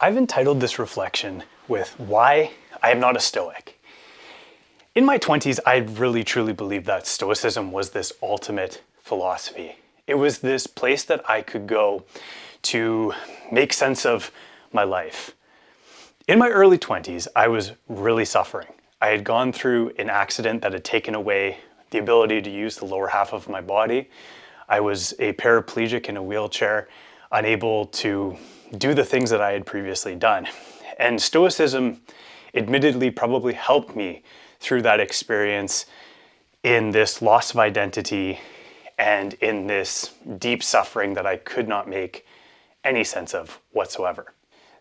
I've entitled this reflection with Why I Am Not a Stoic. In my 20s, I really truly believed that Stoicism was this ultimate philosophy. It was this place that I could go to make sense of my life. In my early 20s, I was really suffering. I had gone through an accident that had taken away the ability to use the lower half of my body. I was a paraplegic in a wheelchair, unable to do the things that I had previously done. And Stoicism admittedly probably helped me through that experience in this loss of identity and in this deep suffering that I could not make any sense of whatsoever.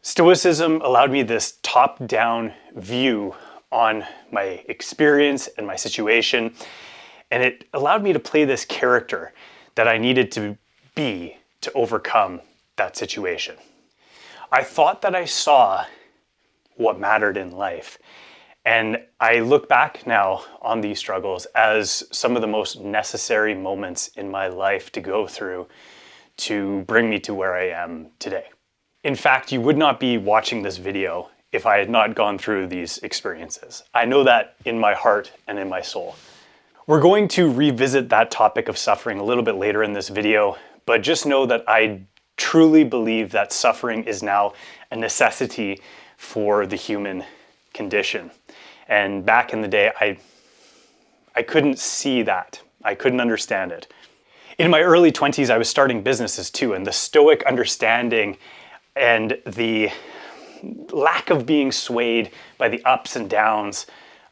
Stoicism allowed me this top-down view on my experience and my situation, and it allowed me to play this character that I needed to be to overcome that situation. I thought that I saw what mattered in life, and I look back now on these struggles as some of the most necessary moments in my life to go through to bring me to where I am today. In fact, you would not be watching this video if I had not gone through these experiences. I know that in my heart and in my soul. We're going to revisit that topic of suffering a little bit later in this video, but just know that I truly believe that suffering is now a necessity for the human condition. And back in the day, I couldn't see that. I couldn't understand it. In my early 20s, I was starting businesses too, and the Stoic understanding and the lack of being swayed by the ups and downs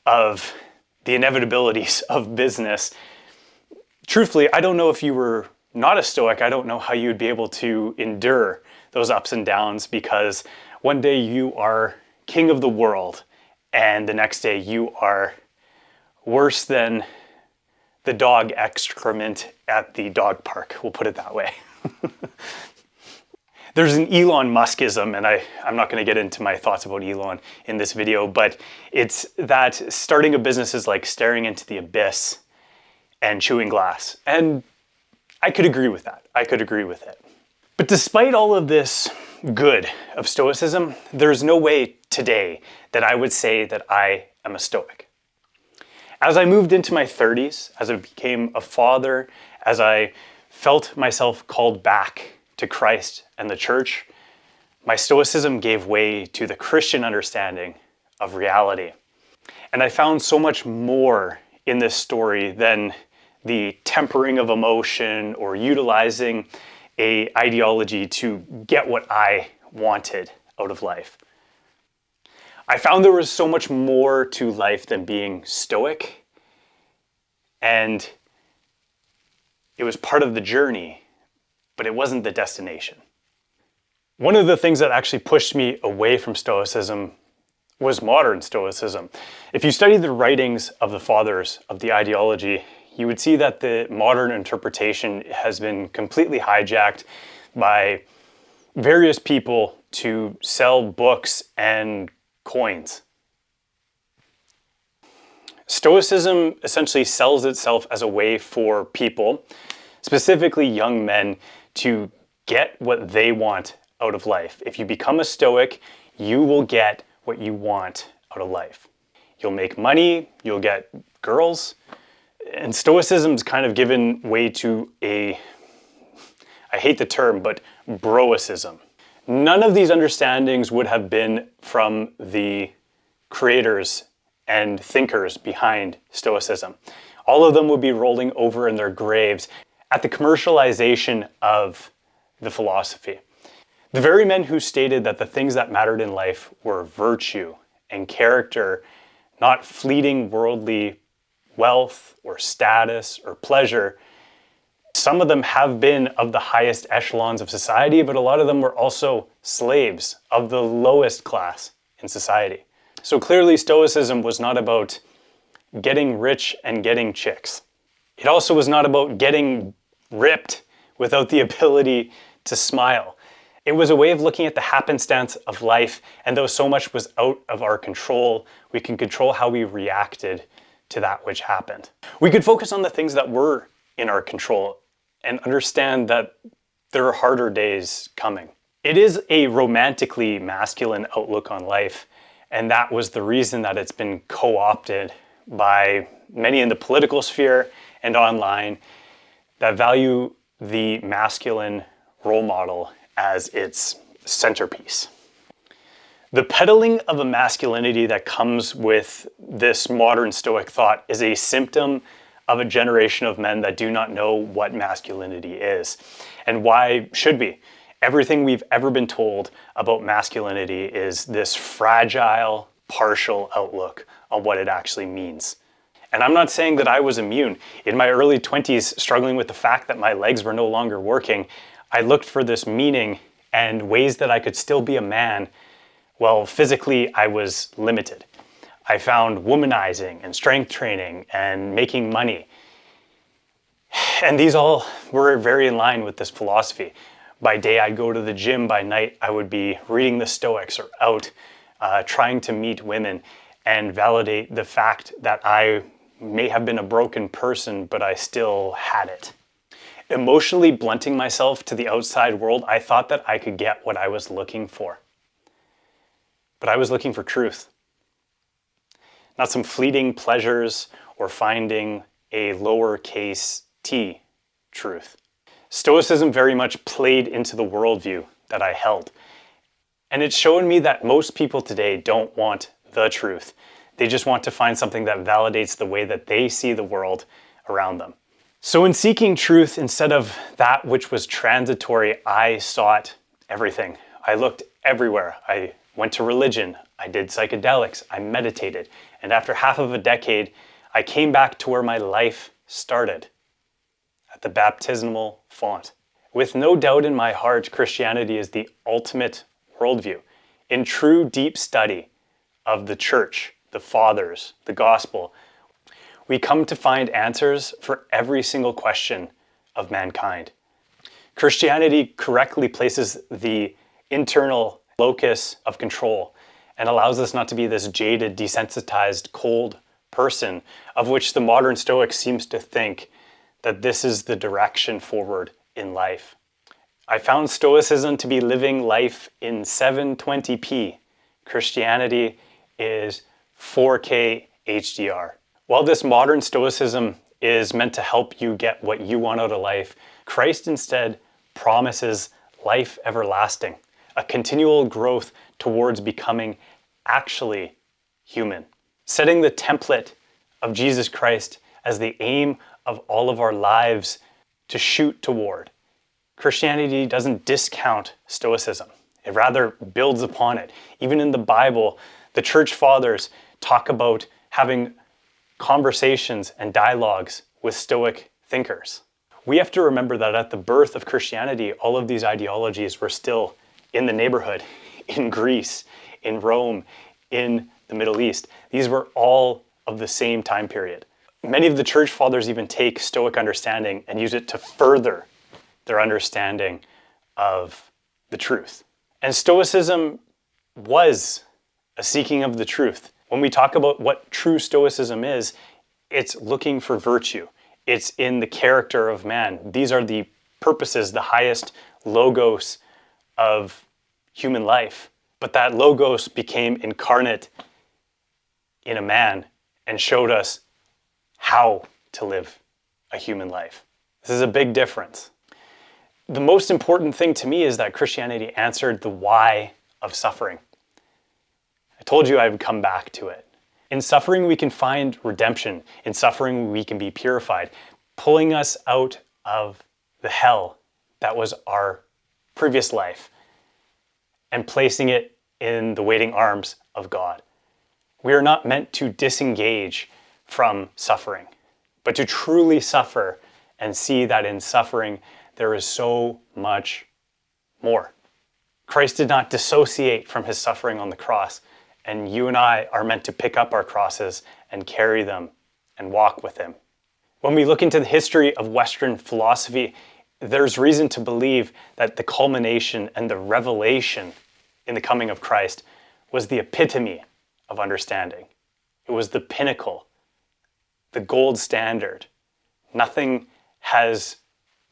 of the inevitabilities of business. Truthfully, I don't know if you were not a Stoic, I don't know how you would be able to endure those ups and downs, because one day you are king of the world and the next day you are worse than the dog excrement at the dog park. We'll put it that way. There's an Elon Muskism, and I'm not going to get into my thoughts about Elon in this video, but it's that starting a business is like staring into the abyss and chewing glass. And I could agree with that. I could agree with it. But despite all of this good of Stoicism, there's no way today that I would say that I am a Stoic. As I moved into my 30s, as I became a father, as I felt myself called back to Christ and the church, my Stoicism gave way to the Christian understanding of reality. And I found so much more in this story than the tempering of emotion or utilizing an ideology to get what I wanted out of life. I found there was so much more to life than being Stoic, and it was part of the journey, but it wasn't the destination. One of the things that actually pushed me away from Stoicism was modern Stoicism. If you study the writings of the fathers of the ideology, you would see that the modern interpretation has been completely hijacked by various people to sell books and coins. Stoicism essentially sells itself as a way for people, specifically young men, to get what they want out of life. If you become a Stoic, you will get what you want out of life. You'll make money, you'll get girls, and Stoicism's kind of given way to I hate the term, but broicism. None of these understandings would have been from the creators and thinkers behind Stoicism. All of them would be rolling over in their graves at the commercialization of the philosophy. The very men who stated that the things that mattered in life were virtue and character, not fleeting worldly wealth or status or pleasure. Some of them have been of the highest echelons of society, but a lot of them were also slaves of the lowest class in society. So clearly Stoicism was not about getting rich and getting chicks. It also was not about getting ripped without the ability to smile. It was a way of looking at the happenstance of life, and though so much was out of our control, we can control how we reacted to that which happened. We could focus on the things that were in our control and understand that there are harder days coming. It is a romantically masculine outlook on life, and that was the reason that it's been co-opted by many in the political sphere and online that value the masculine role model as its centerpiece. The peddling of a masculinity that comes with this modern Stoic thought is a symptom of a generation of men that do not know what masculinity is. And why should we? Everything we've ever been told about masculinity is this fragile, partial outlook on what it actually means. And I'm not saying that I was immune. In my early 20s, struggling with the fact that my legs were no longer working, I looked for this meaning and ways that I could still be a man. Well, physically, I was limited. I found womanizing and strength training and making money. And these all were very in line with this philosophy. By day, I'd go to the gym. By night, I would be reading the Stoics or out trying to meet women and validate the fact that I may have been a broken person, but I still had it. Emotionally blunting myself to the outside world, I thought that I could get what I was looking for. But I was looking for truth. Not some fleeting pleasures or finding a lowercase t truth. Stoicism very much played into the worldview that I held. And it's shown me that most people today don't want the truth. They just want to find something that validates the way that they see the world around them. So in seeking truth, instead of that which was transitory, I sought everything. I looked everywhere. I went to religion. I did psychedelics. I meditated. And after half of a decade, I came back to where my life started, at the baptismal font. With no doubt in my heart, Christianity is the ultimate worldview. In true deep study of the church, the fathers, the gospel, we come to find answers for every single question of mankind. Christianity correctly places the internal locus of control and allows us not to be this jaded, desensitized, cold person, of which the modern Stoic seems to think that this is the direction forward in life. I found Stoicism to be living life in 720p. Christianity is 4K HDR. While this modern Stoicism is meant to help you get what you want out of life, Christ instead promises life everlasting, a continual growth towards becoming actually human. Setting the template of Jesus Christ as the aim of all of our lives to shoot toward. Christianity doesn't discount Stoicism. It rather builds upon it. Even in the Bible, the church fathers talk about having conversations and dialogues with Stoic thinkers. We have to remember that at the birth of Christianity, all of these ideologies were still in the neighborhood, in Greece, in Rome, in the Middle East. These were all of the same time period. Many of the church fathers even take Stoic understanding and use it to further their understanding of the truth. And Stoicism was a seeking of the truth. When we talk about what true Stoicism is, it's looking for virtue. It's in the character of man. These are the purposes, the highest logos of human life. But that logos became incarnate in a man and showed us how to live a human life. This is a big difference. The most important thing to me is that Christianity answered the why of suffering. I told you I would come back to it. In suffering, we can find redemption. In suffering, we can be purified, pulling us out of the hell that was our previous life and placing it in the waiting arms of God. We are not meant to disengage from suffering, but to truly suffer and see that in suffering, there is so much more. Christ did not dissociate from his suffering on the cross, and you and I are meant to pick up our crosses and carry them and walk with him. When we look into the history of Western philosophy, there's reason to believe that the culmination and the revelation in the coming of Christ was the epitome of understanding. It was the pinnacle, the gold standard. Nothing has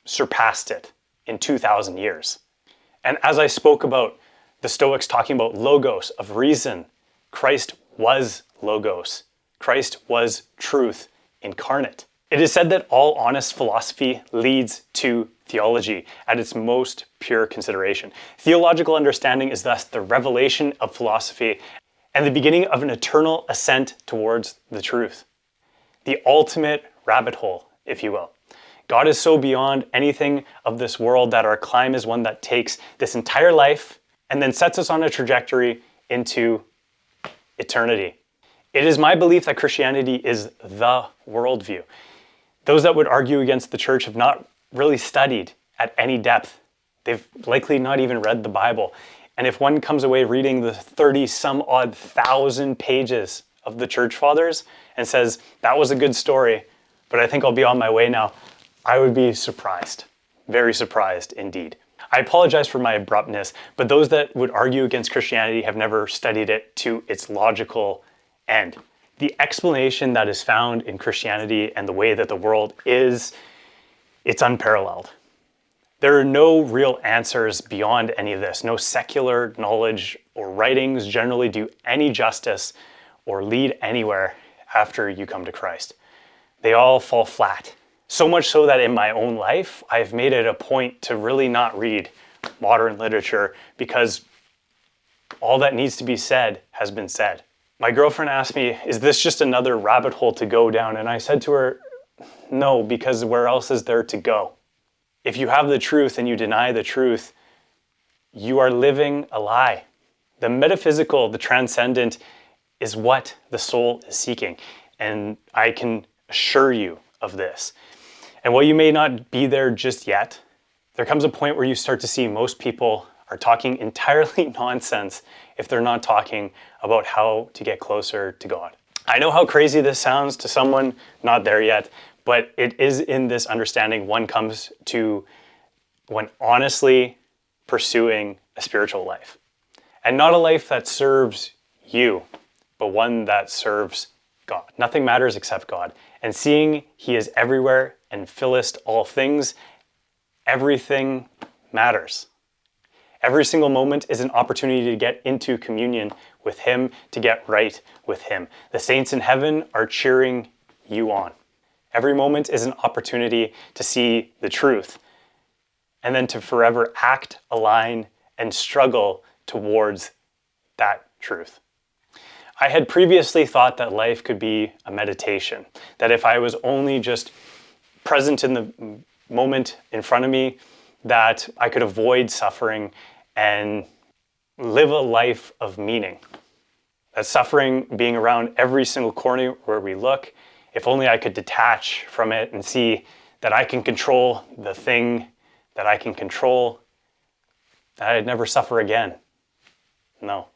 surpassed it in 2,000 years. And as I spoke about the Stoics talking about logos, of reason, Christ was logos. Christ was truth incarnate. It is said that all honest philosophy leads to theology at its most pure consideration. Theological understanding is thus the revelation of philosophy and the beginning of an eternal ascent towards the truth. The ultimate rabbit hole, if you will. God is so beyond anything of this world that our climb is one that takes this entire life and then sets us on a trajectory into eternity. It is my belief that Christianity is the worldview. Those that would argue against the church have not really studied at any depth. They've likely not even read the Bible. And if one comes away reading the 30-some-odd thousand pages of the church fathers and says, that was a good story, but I think I'll be on my way now, I would be surprised. Very surprised indeed. I apologize for my abruptness, but those that would argue against Christianity have never studied it to its logical end. The explanation that is found in Christianity and the way that the world is, it's unparalleled. There are no real answers beyond any of this. No secular knowledge or writings generally do any justice or lead anywhere after you come to Christ. They all fall flat. So much so that in my own life, I've made it a point to really not read modern literature because all that needs to be said has been said. My girlfriend asked me, is this just another rabbit hole to go down? And I said to her, no, because where else is there to go? If you have the truth and you deny the truth, you are living a lie. The metaphysical, the transcendent, is what the soul is seeking. And I can assure you of this. And while you may not be there just yet, there comes a point where you start to see most people are talking entirely nonsense if they're not talking about how to get closer to God. I know how crazy this sounds to someone not there yet, but it is in this understanding one comes to when honestly pursuing a spiritual life. And not a life that serves you, but one that serves God. Nothing matters except God. And seeing He is everywhere and fillest all things, everything matters. Every single moment is an opportunity to get into communion with Him, to get right with Him. The saints in heaven are cheering you on. Every moment is an opportunity to see the truth and then to forever act, align, and struggle towards that truth. I had previously thought that life could be a meditation, that if I was only just present in the moment in front of me, that I could avoid suffering and live a life of meaning. That suffering being around every single corner where we look, if only I could detach from it and see that I can control the thing that I can control, that I'd never suffer again. No.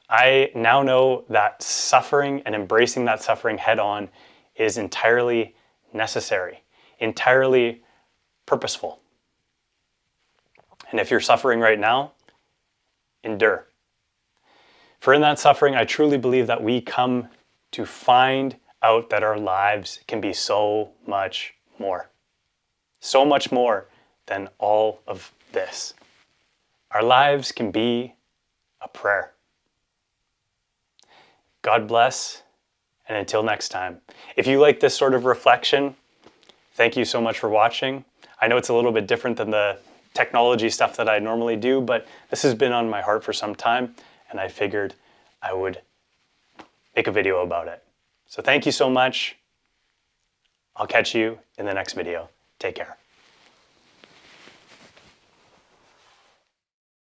I now know that suffering and embracing that suffering head on is entirely necessary, entirely purposeful. And if you're suffering right now, endure. For in that suffering, I truly believe that we come to find out that our lives can be so much more than all of this. Our lives can be a prayer. God bless, and until next time. If you like this sort of reflection, thank you so much for watching. I know it's a little bit different than the technology stuff that I normally do, but this has been on my heart for some time, and I figured I would make a video about it. So thank you so much. I'll catch you in the next video. Take care.